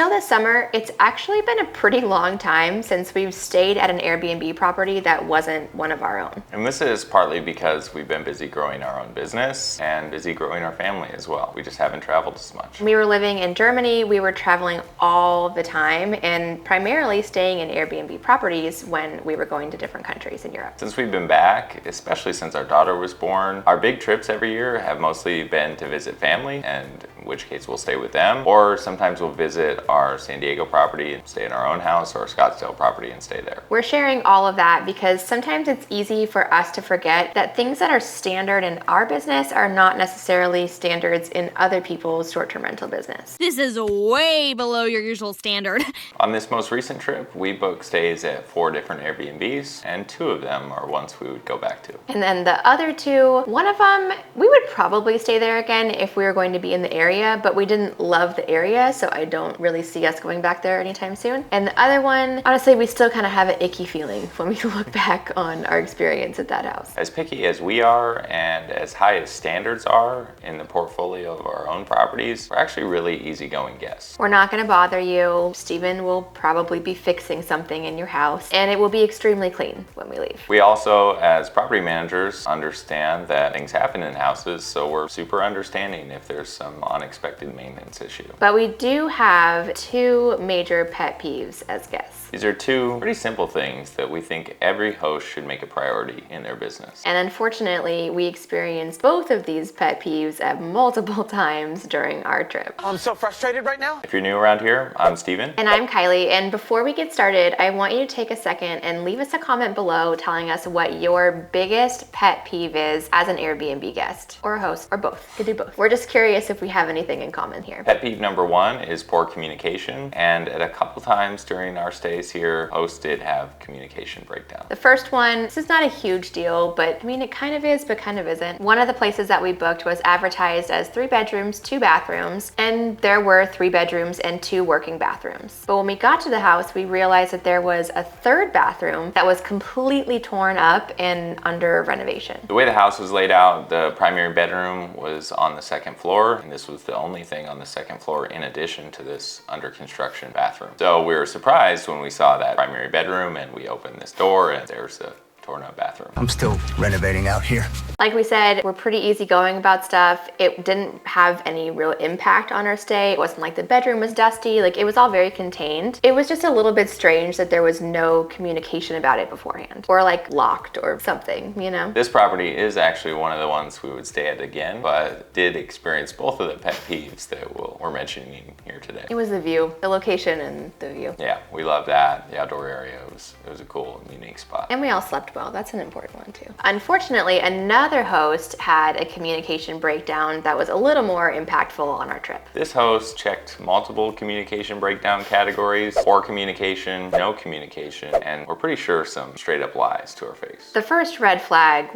till this summer, it's actually been a pretty long time since we've stayed at an Airbnb property that wasn't one of our own. And this is partly because we've been busy growing our own business and busy growing our family as well. We just haven't traveled as much. When we were living in Germany, we were traveling all the time and primarily staying in Airbnb properties when we were going to different countries in Europe. Since we've been back, especially since our daughter was born, our big trips every year have mostly been to visit family, and in which case we'll stay with them, or sometimes we'll visit our San Diego property and stay in our own house, or our Scottsdale property and stay there. We're sharing all of that because sometimes it's easy for us to forget that things that are standard in our business are not necessarily standards in other people's short-term rental business. This is way below your usual standard. On this most recent trip, we booked stays at 4 different Airbnbs, and 2 of them are ones we would go back to. And then the other 2, one of them, we would probably stay there again if we were going to be in the area, but we didn't love the area, so I don't really see us going back there anytime soon. And the other one, honestly, we still kind of have an icky feeling when we look back on our experience at that house. As picky as we are and as high as standards are in the portfolio of our own properties, we're actually really easygoing guests. We're not going to bother you. Steven will probably be fixing something in your house, and it will be extremely clean when we leave. We also, as property managers, understand that things happen in houses, so we're super understanding if there's some unexpected maintenance issue. But we do have 2 major pet peeves as guests. These are 2 pretty simple things that we think every host should make a priority in their business. And unfortunately, we experienced both of these pet peeves at multiple times during our trip. I'm so frustrated right now. If you're new around here, I'm Steven. And I'm Kylie, and before we get started, I want you to take a second and leave us a comment below telling us what your biggest pet peeve is as an Airbnb guest, or a host, or both. You could do both. We're just curious if we have anything in common here. Pet peeve number 1 is poor communication, and at a couple times during our stays here, hosts did have communication breakdown. The first one, this is not a huge deal, but I mean, it kind of is, but kind of isn't. One of the places that we booked was advertised as 3 bedrooms, 2 bathrooms, and there were 3 bedrooms and 2 working bathrooms. But when we got to the house, we realized that there was a 3rd bathroom that was completely torn up and under renovation. The way the house was laid out, the primary bedroom was on the 2nd floor, and this was the only thing on the 2nd floor in addition to this under construction bathroom. So we were surprised when we saw that primary bedroom, and we opened this door and there's the torn up bathroom. I'm still renovating out here. Like we said, we're pretty easygoing about stuff. It didn't have any real impact on our stay. It wasn't like the bedroom was dusty. Like, it was all very contained. It was just a little bit strange that there was no communication about it beforehand, or like locked or something, you know? This property is actually one of the ones we would stay at again, but did experience both of the pet peeves that we're mentioning here today. It was the view, the location and the view. Yeah, we love that. The outdoor area, it was a cool and unique spot. And we all slept well. That's an important one too. Unfortunately, another host had a communication breakdown that was a little more impactful on our trip. This host checked multiple communication breakdown categories: poor communication, no communication, and we're pretty sure some straight up lies to our face. The first red flag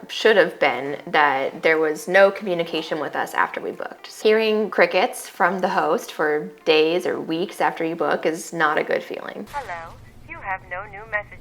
should have been that there was no communication with us after we booked. Hearing crickets from the host for days or weeks after you book is not a good feeling. Hello, you have no new messages.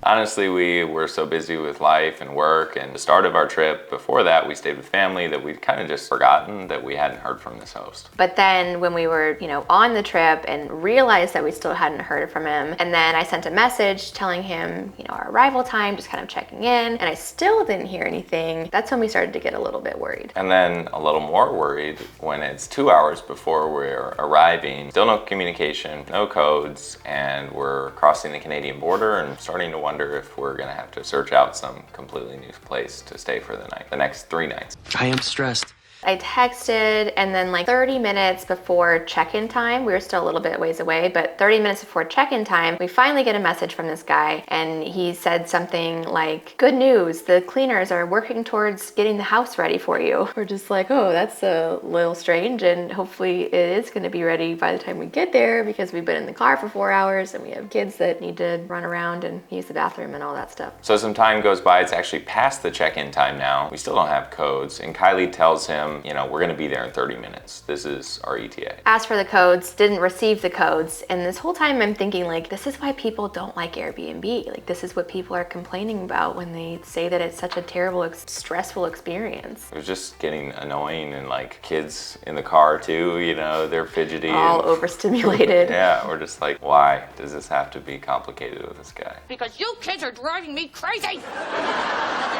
Honestly, we were so busy with life and work and the start of our trip, before that we stayed with family, that we'd kind of just forgotten that we hadn't heard from this host. But then when we were, on the trip and realized that we still hadn't heard from him, and then I sent a message telling him, our arrival time, just kind of checking in, and I still didn't hear anything, that's when we started to get a little bit worried. And then a little more worried when it's 2 hours before we're arriving, still no communication, no codes, and we're crossing the Canadian border and starting to wonder if we're gonna have to search out some completely new place to stay for the next 3 nights. I am stressed. I texted, and then like 30 minutes before check-in time, we were still a little bit ways away, but 30 minutes before check-in time, we finally get a message from this guy, and he said something like, "Good news, the cleaners are working towards getting the house ready for you." We're just like, oh, that's a little strange, and hopefully it is gonna be ready by the time we get there, because we've been in the car for 4 hours, and we have kids that need to run around and use the bathroom and all that stuff. So some time goes by, it's actually past the check-in time now. We still don't have codes, and Kylie tells him him, you know, we're going to be there in 30 minutes. This is our ETA. Asked for the codes, didn't receive the codes. And this whole time I'm thinking like, this is why people don't like Airbnb. Like this is what people are complaining about when they say that it's such a terrible, stressful experience. It was just getting annoying, and like kids in the car too, you know, they're fidgety. All and, overstimulated. yeah, we're just like, why does this have to be complicated with this guy? Because you kids are driving me crazy!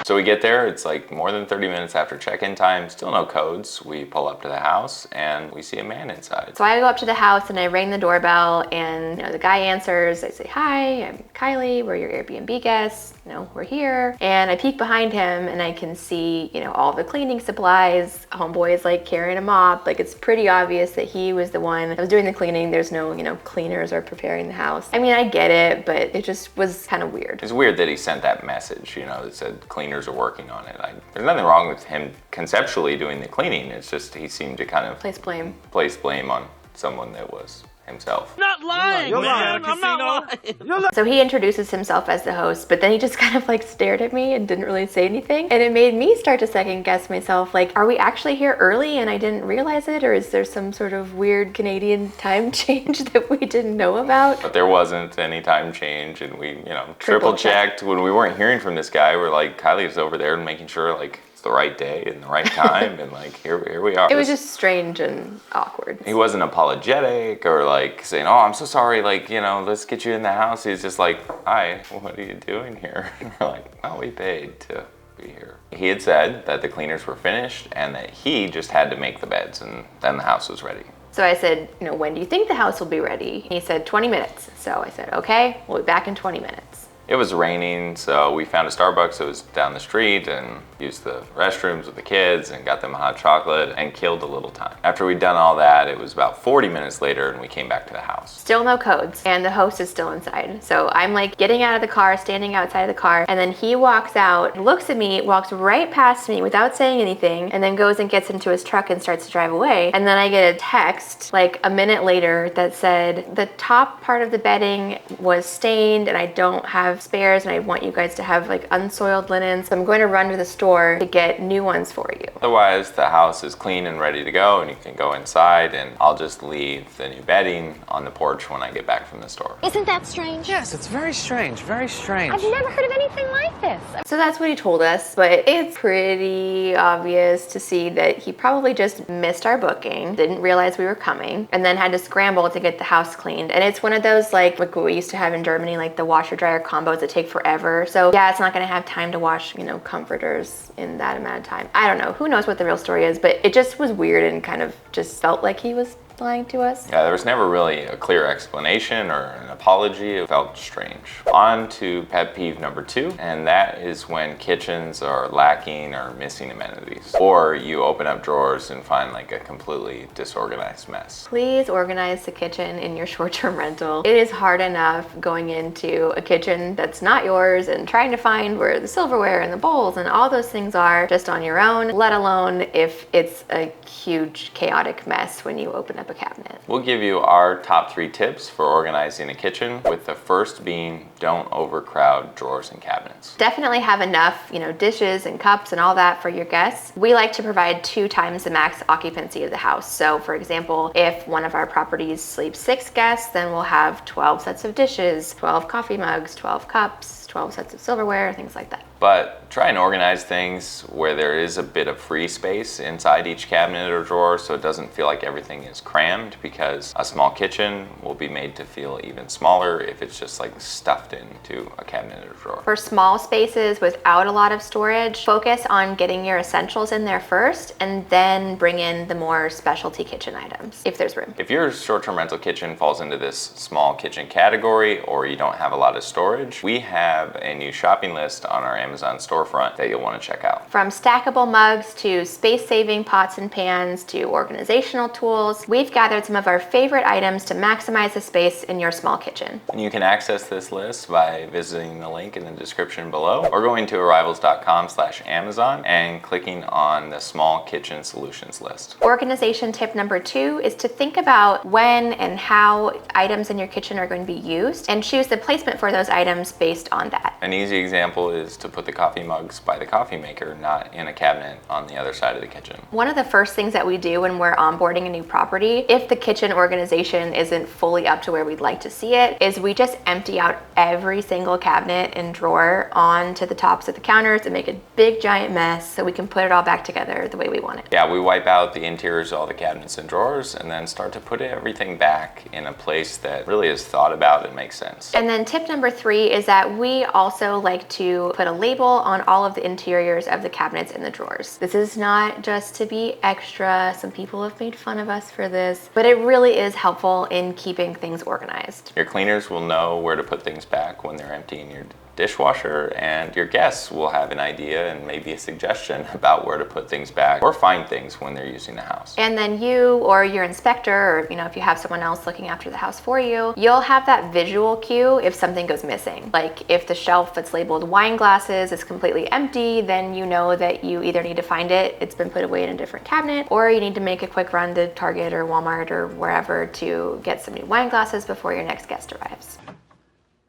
So we get there, it's like more than 30 minutes after check-in time, still no codes. We pull up to the house and we see a man inside. So I go up to the house and I ring the doorbell, and the guy answers. I say, hi, I'm Kylie, we're your Airbnb guests. We're here. And I peek behind him and I can see, all the cleaning supplies. Homeboy is like carrying a mop. Like it's pretty obvious that he was the one that was doing the cleaning. There's no, cleaners or preparing the house. I mean, I get it, but it just was kind of weird. It's weird that he sent that message, that said cleaners are working on it. There's nothing wrong with him conceptually doing the cleaning. It's just he seemed to kind of place blame on someone that was himself. Not lying, man. I'm not lying. So he introduces himself as the host, but then he just kind of like stared at me and didn't really say anything. And it made me start to second guess myself, like, are we actually here early and I didn't realize it? Or is there some sort of weird Canadian time change that we didn't know about? But there wasn't any time change, and we, triple checked. When we weren't hearing from this guy, we're like, Kylie's over there and making sure like it's the right day and the right time, and like here we are. It was just strange and awkward. He wasn't apologetic or like saying, oh, I'm so sorry, like, let's get you in the house. He's just like, hi, what are you doing here? And we're like, oh, we paid to be here. He had said that the cleaners were finished and that he just had to make the beds, and then the house was ready. So I said, when do you think the house will be ready? He said 20 minutes. So I said, okay, we'll be back in 20 minutes. It was raining, so we found a Starbucks that was down the street and used the restrooms with the kids and got them a hot chocolate and killed a little time. After we'd done all that, it was about 40 minutes later and we came back to the house. Still no codes, and the host is still inside. So I'm like getting out of the car, standing outside of the car, and then he walks out, looks at me, walks right past me without saying anything, and then goes and gets into his truck and starts to drive away. And then I get a text like a minute later that said, the top part of the bedding was stained and I don't have spares, and I want you guys to have like unsoiled linens. So I'm going to run to the store to get new ones for you. Otherwise, the house is clean and ready to go and you can go inside, and I'll just leave the new bedding on the porch when I get back from the store. Isn't that strange? Yes, it's very strange, very strange. I've never heard of anything like this. So that's what he told us, but it's pretty obvious to see that he probably just missed our booking, didn't realize we were coming, and then had to scramble to get the house cleaned. And it's one of those like what we used to have in Germany, like the washer dryer combos that take forever. So yeah, it's not gonna have time to wash, comforters in that amount of time. I don't know, who knows what the real story is, but it just was weird and kind of just felt like he was lying to us. Yeah, there was never really a clear explanation or an apology. It felt strange. On to pet peeve number 2, and that is when kitchens are lacking or missing amenities. Or you open up drawers and find like a completely disorganized mess. Please organize the kitchen in your short-term rental. It is hard enough going into a kitchen that's not yours and trying to find where the silverware and the bowls and all those things are just on your own, let alone if it's a huge chaotic mess when you open up a cabinet. We'll give you our top 3 tips for organizing a kitchen, with the first being don't overcrowd drawers and cabinets. Definitely have enough, dishes and cups and all that for your guests. We like to provide 2 times the max occupancy of the house. So for example, if one of our properties sleeps 6 guests, then we'll have 12 sets of dishes, 12 coffee mugs, 12 cups, 12 sets of silverware, things like that. But try and organize things where there is a bit of free space inside each cabinet or drawer, so it doesn't feel like everything is crammed, because a small kitchen will be made to feel even smaller if it's just like stuffed into a cabinet or drawer. For small spaces without a lot of storage, focus on getting your essentials in there first and then bring in the more specialty kitchen items if there's room. If your short-term rental kitchen falls into this small kitchen category, or you don't have a lot of storage, we have a new shopping list on our Amazon storefront that you'll want to check out. From stackable mugs to space-saving pots and pans to organizational tools, we've gathered some of our favorite items to maximize the space in your small kitchen. And you can access this list by visiting the link in the description below, or going to arrivals.com/Amazon and clicking on the small kitchen solutions list. Organization tip number 2 is to think about when and how items in your kitchen are going to be used and choose the placement for those items based on that. An easy example is to put the coffee mugs by the coffee maker, not in a cabinet on the other side of the kitchen. One of the first things that we do when we're onboarding a new property, if the kitchen organization isn't fully up to where we'd like to see it, is we just empty out every single cabinet and drawer onto the tops of the counters and make a big giant mess so we can put it all back together the way we want it. Yeah, we wipe out the interiors of all the cabinets and drawers and then start to put everything back in a place that really is thought about and makes sense. And then tip number 3 is that we also like to put a label on all of the interiors of the cabinets and the drawers. This is not just to be extra. Some people have made fun of us for this, but it really is helpful in keeping things organized. Your cleaners will know where to put things back when they're emptying your dishwasher, and your guests will have an idea and maybe a suggestion about where to put things back or find things when they're using the house. And then you or your inspector, or if you have someone else looking after the house for you, you'll have that visual cue if something goes missing. Like if the shelf that's labeled wine glasses is completely empty, then you know that you either need to find it, it's been put away in a different cabinet, or you need to make a quick run to Target or Walmart or wherever to get some new wine glasses before your next guest arrives.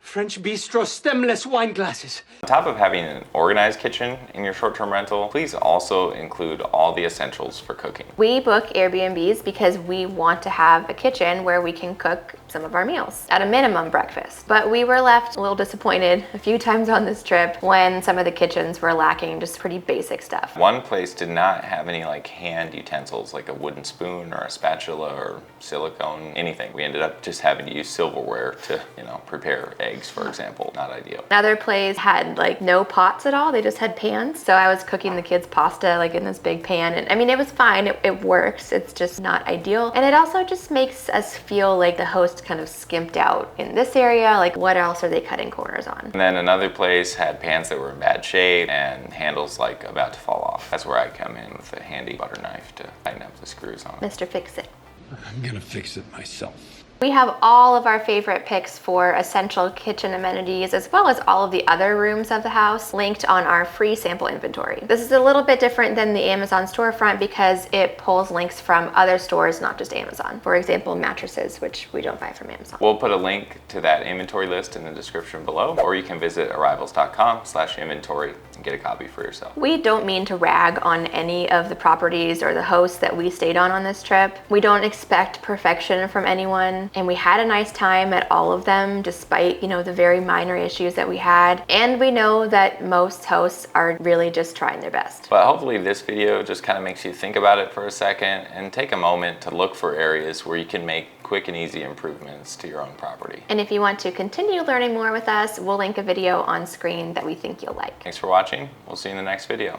French bistro stemless wine glasses. On top of having an organized kitchen in your short-term rental, please also include all the essentials for cooking. We book Airbnbs because we want to have a kitchen where we can cook some of our meals, at a minimum breakfast. But we were left a little disappointed a few times on this trip when some of the kitchens were lacking just pretty basic stuff. One place did not have any hand utensils like a wooden spoon or a spatula or silicone, anything. We ended up just having to use silverware to, prepare eggs, for example. Not ideal. Another place had no pots at all. They just had pans. So I was cooking the kids pasta in this big pan. And it was fine. It works. It's just not ideal. And it also just makes us feel like the host kind of skimped out in this area. What else are they cutting corners on? And then another place had pans that were in bad shape and handles about to fall off. That's where I come in with a handy butter knife to tighten up the screws on it. Mr. Fix-It. I'm gonna fix it myself. We have all of our favorite picks for essential kitchen amenities, as well as all of the other rooms of the house, linked on our free sample inventory. This is a little bit different than the Amazon storefront because it pulls links from other stores, not just Amazon. For example, mattresses, which we don't buy from Amazon. We'll put a link to that inventory list in the description below, or you can visit arrivals.com/inventory and get a copy for yourself. We don't mean to rag on any of the properties or the hosts that we stayed on this trip. We don't expect perfection from anyone. And we had a nice time at all of them, despite, the very minor issues that we had. And we know that most hosts are really just trying their best. But hopefully this video just kind of makes you think about it for a second and take a moment to look for areas where you can make quick and easy improvements to your own property. And if you want to continue learning more with us, we'll link a video on screen that we think you'll like. Thanks for watching. We'll see you in the next video.